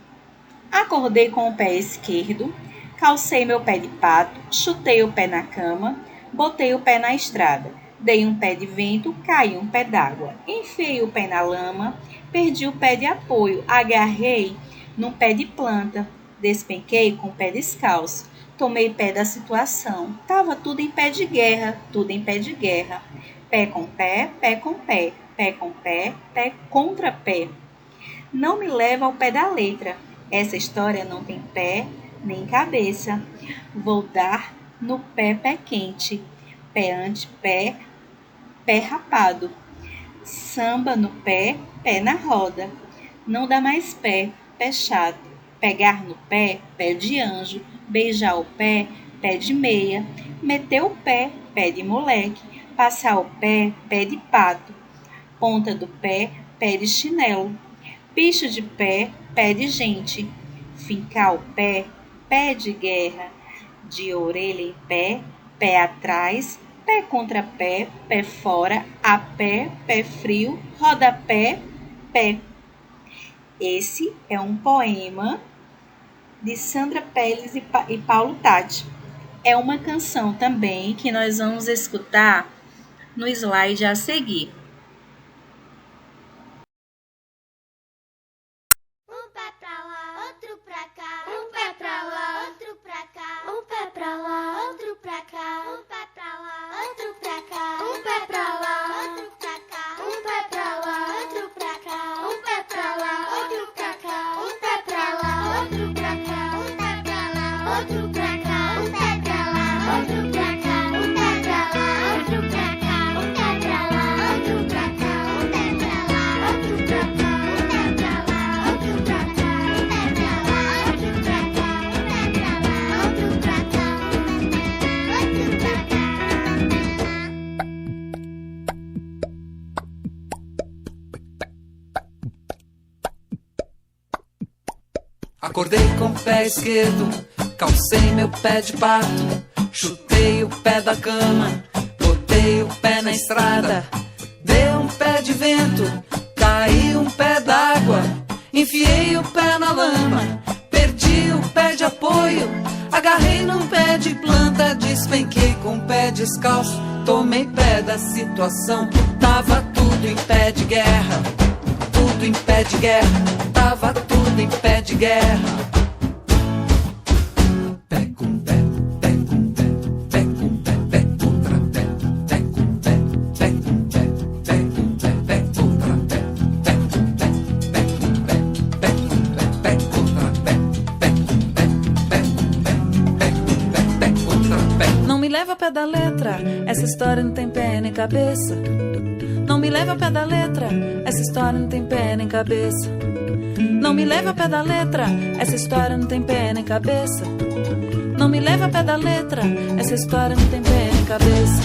Acordei com o pé esquerdo, calcei meu pé de pato, chutei o pé na cama, botei o pé na estrada, dei um pé de vento, caí um pé d'água, enfiei o pé na lama, perdi o pé de apoio, agarrei num pé de planta, despenquei com o pé descalço, tomei pé da situação, tava tudo em pé de guerra, tudo em pé de guerra, pé com pé, pé com pé, pé com pé, pé contra pé. Não me leva ao pé da letra, essa história não tem pé nem cabeça. Vou dar no pé, pé quente, pé ante pé, pé rapado. Samba no pé, pé na roda. Não dá mais pé, pé chato. Pegar no pé, pé de anjo. Beijar o pé, pé de meia. Meter o pé, pé de moleque. Passar o pé, pé de pato. Ponta do pé, pé de chinelo. Bicho de pé, pé de gente. Fincar o pé, pé de guerra. De orelha em pé, pé atrás, pé contra pé, pé fora, a pé, pé frio, rodapé, pé. Esse é um poema de Sandra Pérez e Paulo Tatti. É uma canção também que nós vamos escutar no slide a seguir. Um pé pra lá, outro pra cá. Um pé pra lá, outro pra cá. Um pé pra lá, outro pra cá. Um pé pra lá, outro pra cá. Um pé pra lá, outro pra cá. Um pé pra lá, outro pra cá. Um pé pra lá, outro pra cá. Um pé pra lá, outro pra cá. Um pé pra lá, outro pra cá. Um pé pra lá, outro pra cá. Um pé pra lá, outro pra cá. Um pé pra lá, outro pra cá. Um pé pra lá, outro pra cá. Um pé pra lá, outro pra cá. Acordei com o pé esquerdo, calcei meu pé de pato, chutei o pé da cama, botei o pé na estrada, dei um pé de vento, caí um pé d'água, enfiei o pé na lama, perdi o pé de apoio, agarrei num pé de planta, despenquei com o pé descalço, tomei pé da situação. Tava tudo em pé de guerra, tudo em pé de guerra, tava tudo em pé de guerra. Pé com pé, pé com pé, pé com pé, pé contra pé, pé com pé, pé com pé, pé com pé, pé contra pé, pé com pé, pé com pé, pé com pé, pé contra pé, pé com pé, pé com pé, pé com pé, pé contra pé. Não me leva ao pé da letra, essa história não tem pé nem cabeça. Não me leva ao pé da letra, essa história não tem pé nem cabeça. Não me leva ao pé da letra, essa história não tem pé nem cabeça. Não me leva ao pé da letra, essa história não tem pé nem cabeça.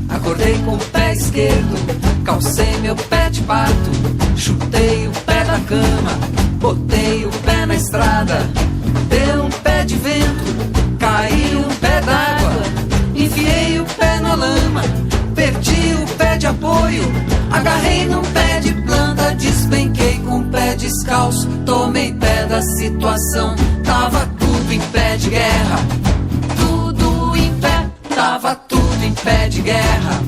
Acordei com o pé esquerdo, calcei meu pé de pato, chutei o pé da cama, botei o pé na estrada. Deu um pé de vento, caiu um pé d'água, enfiei o pé na lama, perdi o pé de apoio, agarrei num pé de planta, despenquei com o pé descalço, tomei pé da situação. Tava tudo em pé de guerra, tudo em pé, tava tudo em pé de guerra.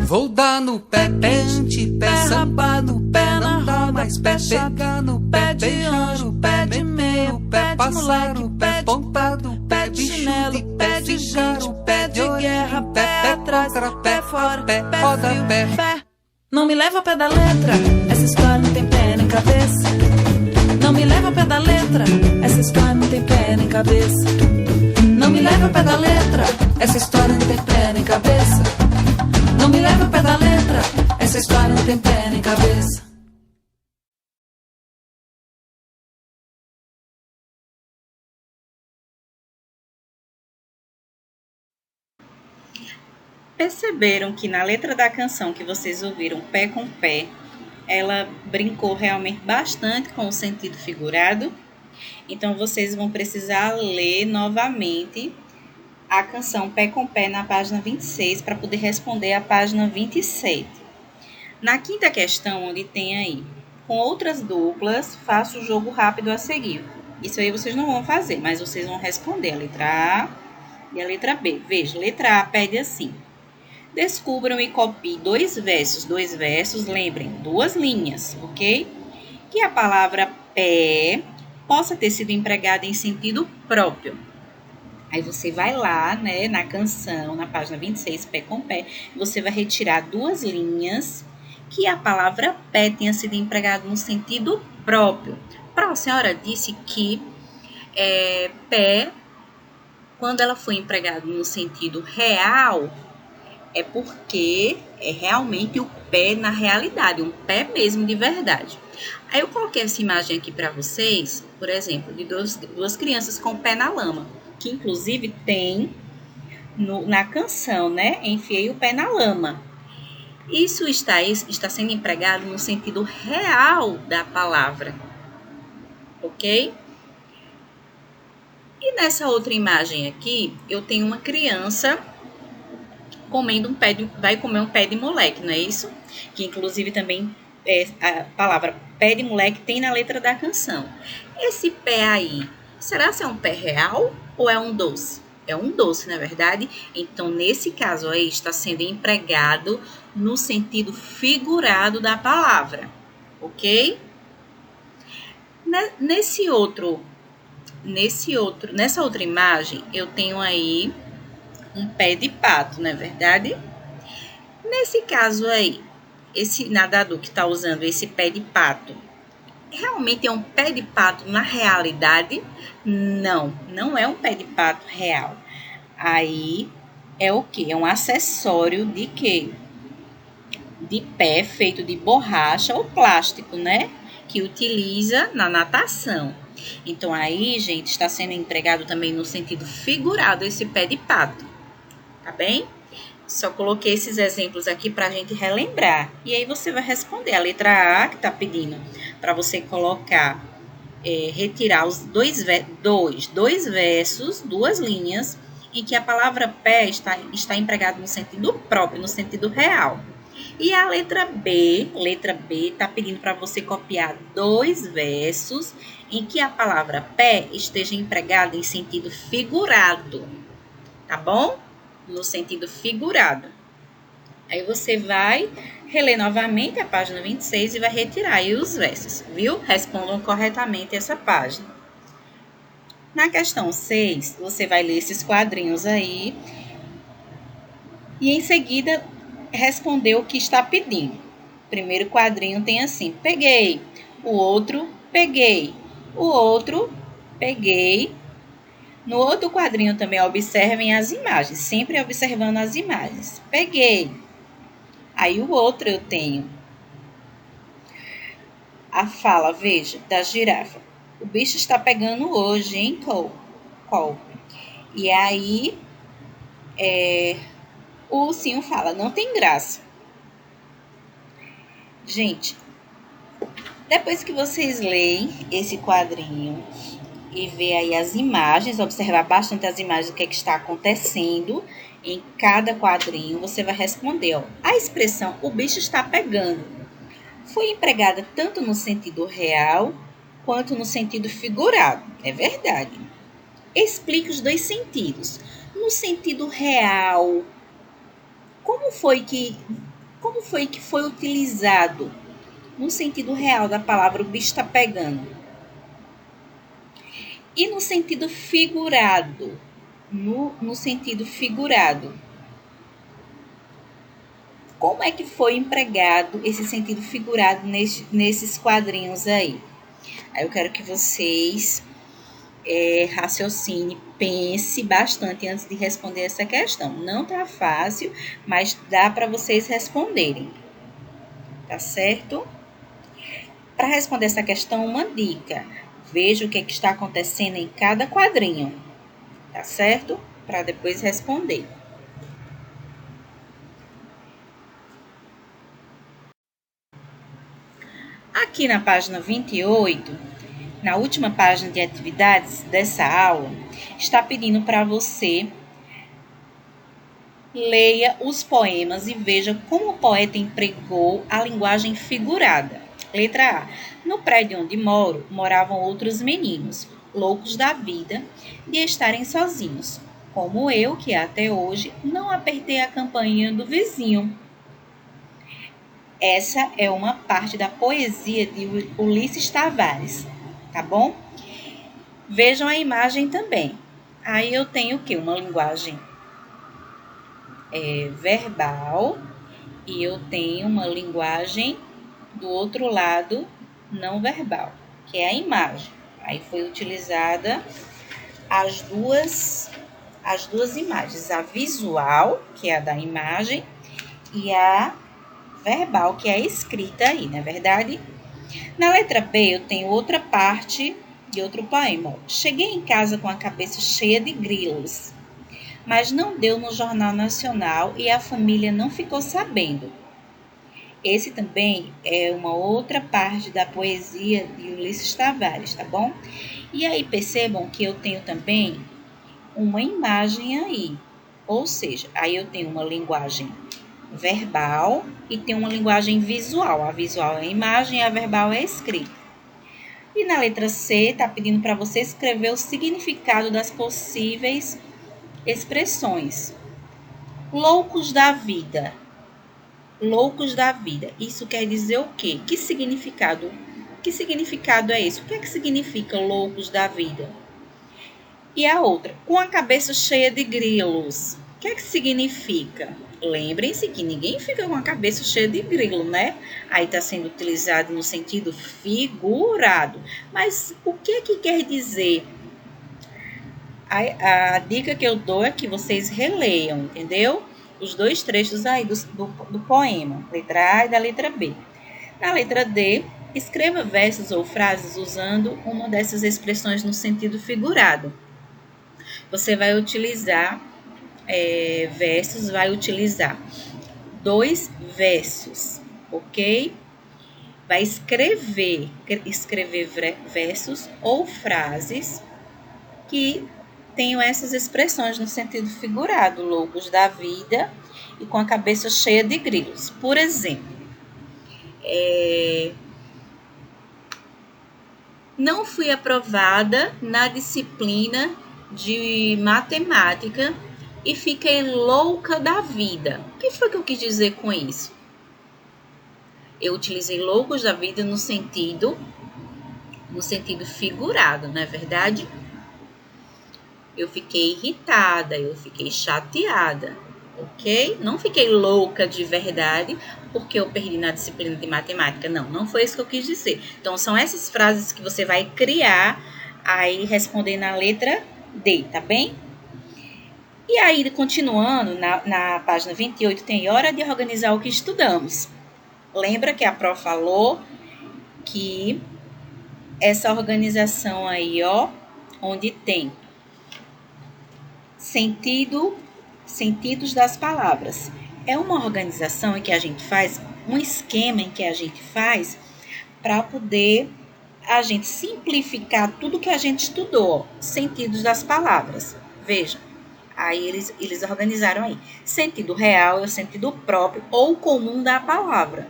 Vou dar no pé, pé antepé, sambar no pé, não dá mais pé, chegar no pé de anjo, pé de meio, pé passar o pé pontado, pé de chinelo, pé de gente, pé de guerra, pé atrás, pé fora, pé roda, pé. Não me leva ao pé da letra, essa história não tem pé nem cabeça. Não me leva ao pé da letra, essa história não tem pé nem cabeça. Não me leva ao pé da letra, essa história não tem pé nem cabeça. Não me leva ao pé da letra, essa história não tem pé nem cabeça. Perceberam que na letra da canção que vocês ouviram, pé com pé, ela brincou realmente bastante com o sentido figurado? Então, vocês vão precisar ler novamente a canção Pé com Pé na página 26 para poder responder a página 27. Na quinta questão, onde tem aí, com outras duplas, faça o jogo rápido a seguir. Isso aí vocês não vão fazer, mas vocês vão responder a letra A e a letra B. Veja, letra A pede assim: descubram e copiem dois versos, lembrem, duas linhas, ok? Que a palavra pé possa ter sido empregada em sentido próprio. Aí você vai lá, né, na canção, na página 26, pé com pé, você vai retirar duas linhas que a palavra pé tenha sido empregada no sentido próprio. A senhora disse que pé, quando ela foi empregada no sentido real, é porque é realmente o pé na realidade, um pé mesmo de verdade. Aí eu coloquei essa imagem aqui para vocês, por exemplo, de duas crianças com o pé na lama, que inclusive tem na canção, né? Enfiei o pé na lama. Isso está sendo empregado no sentido real da palavra, ok? E nessa outra imagem aqui, eu tenho uma criança comendo vai comer um pé de moleque, não é isso? Que inclusive também a palavra pé de moleque tem na letra da canção. Esse pé aí, será que é um pé real ou é um doce? É um doce, na verdade. Então, nesse caso aí, está sendo empregado no sentido figurado da palavra, ok? Nessa outra imagem, eu tenho aí um pé de pato, não é verdade? Nesse caso aí, esse nadador que está usando esse pé de pato, realmente é um pé de pato na realidade? Não é um pé de pato real. Aí é o quê? É um acessório de quê? De pé feito de borracha ou plástico, né? Que utiliza na natação. Então aí, gente, está sendo empregado também no sentido figurado esse pé de pato. Tá bem? Só coloquei esses exemplos aqui para a gente relembrar. E aí você vai responder a letra A, que está pedindo para você colocar, retirar os dois versos, duas linhas, em que a palavra pé está empregada no sentido próprio, no sentido real. E a letra B está pedindo para você copiar 2 versos em que a palavra pé esteja empregada em sentido figurado, tá bom? No sentido figurado. Aí você vai reler novamente a página 26 e vai retirar aí os versos, viu? Respondam corretamente essa página. Na questão 6, você vai ler esses quadrinhos aí e em seguida responder o que está pedindo. O primeiro quadrinho tem assim: peguei. O outro, peguei. O outro, peguei. No outro quadrinho também observem as imagens, sempre observando as imagens. Peguei. Aí o outro eu tenho a fala, veja, da girafa. O bicho está pegando hoje, hein, Cole? E aí o ursinho fala, não tem graça. Gente, depois que vocês leem esse quadrinho e ver aí as imagens, observar bastante as imagens do que está acontecendo em cada quadrinho, você vai responder, ó, a expressão o bicho está pegando foi empregada tanto no sentido real quanto no sentido figurado. É verdade. Explique os 2 sentidos. No sentido real, como foi que foi utilizado no sentido real da palavra o bicho está pegando? E no sentido figurado? No sentido figurado, como é que foi empregado esse sentido figurado nesses quadrinhos aí? Aí eu quero que vocês raciocine, pense bastante antes de responder essa questão. Não tá fácil, mas dá para vocês responderem. Tá certo? Para responder essa questão, uma dica. Veja o que está acontecendo em cada quadrinho. Tá certo? Para depois responder. Aqui na página 28, na última página de atividades dessa aula, está pedindo para você leia os poemas e veja como o poeta empregou a linguagem figurada. Letra A. No prédio onde moro, moravam outros meninos, loucos da vida, de estarem sozinhos, como eu, que até hoje não apertei a campainha do vizinho. Essa é uma parte da poesia de Ulisses Tavares, tá bom? Vejam a imagem também. Aí eu tenho o quê? Uma linguagem verbal e eu tenho uma linguagem do outro lado não verbal, que é a imagem. Aí foi utilizada as duas imagens, a visual, que é a da imagem, e a verbal, que é a escrita aí, não é verdade? Na letra B, eu tenho outra parte de outro poema. Cheguei em casa com a cabeça cheia de grilos, mas não deu no Jornal Nacional e a família não ficou sabendo. Esse também é uma outra parte da poesia de Ulisses Tavares, tá bom? E aí percebam que eu tenho também uma imagem aí, ou seja, aí eu tenho uma linguagem verbal e tenho uma linguagem visual. A visual é a imagem e a verbal é a escrita. E na letra C, está pedindo para você escrever o significado das possíveis expressões. Loucos da vida. Loucos da vida. Isso quer dizer o quê? Que significado? Que significado é esse? O que é que significa loucos da vida? E a outra, com a cabeça cheia de grilos. O que é que significa? Lembrem-se que ninguém fica com a cabeça cheia de grilo, né? Aí está sendo utilizado no sentido figurado. Mas o que quer dizer? A dica que eu dou é que vocês releiam, entendeu? Os 2 trechos aí do poema, letra A e da letra B. Na letra D, escreva versos ou frases usando uma dessas expressões no sentido figurado. Você vai utilizar versos, vai utilizar 2 versos, ok? Vai escrever versos ou frases que tenho essas expressões no sentido figurado, loucos da vida e com a cabeça cheia de grilos. Por exemplo, não fui aprovada na disciplina de matemática e fiquei louca da vida. O que foi que eu quis dizer com isso? Eu utilizei loucos da vida no sentido figurado, não é verdade? Eu fiquei irritada, eu fiquei chateada, ok? Não fiquei louca de verdade porque eu perdi na disciplina de matemática. Não foi isso que eu quis dizer. Então, são essas frases que você vai criar aí respondendo na letra D, tá bem? E aí, continuando, na página 28, tem hora de organizar o que estudamos. Lembra que a Pro falou que essa organização aí, ó, onde tem sentidos das palavras. É uma organização em que a gente faz, um esquema em que a gente faz para poder a gente simplificar tudo que a gente estudou, sentidos das palavras. Veja, aí eles organizaram aí. Sentido real é o sentido próprio ou comum da palavra.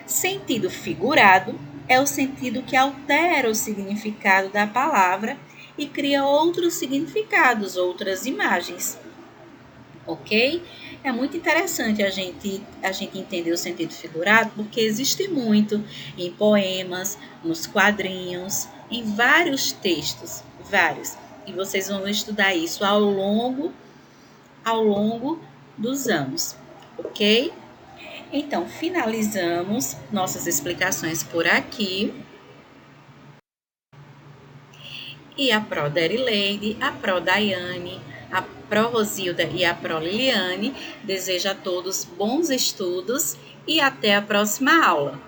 Sentido figurado é o sentido que altera o significado da palavra e cria outros significados, outras imagens, ok? É muito interessante a gente entender o sentido figurado, porque existe muito em poemas, nos quadrinhos, em vários textos, vários. E vocês vão estudar isso ao longo dos anos, ok? Então, finalizamos nossas explicações por aqui. E a Pro Derileide, a Pro Daiane, a Pro Rosilda e a Pro Liliane desejo a todos bons estudos e até a próxima aula.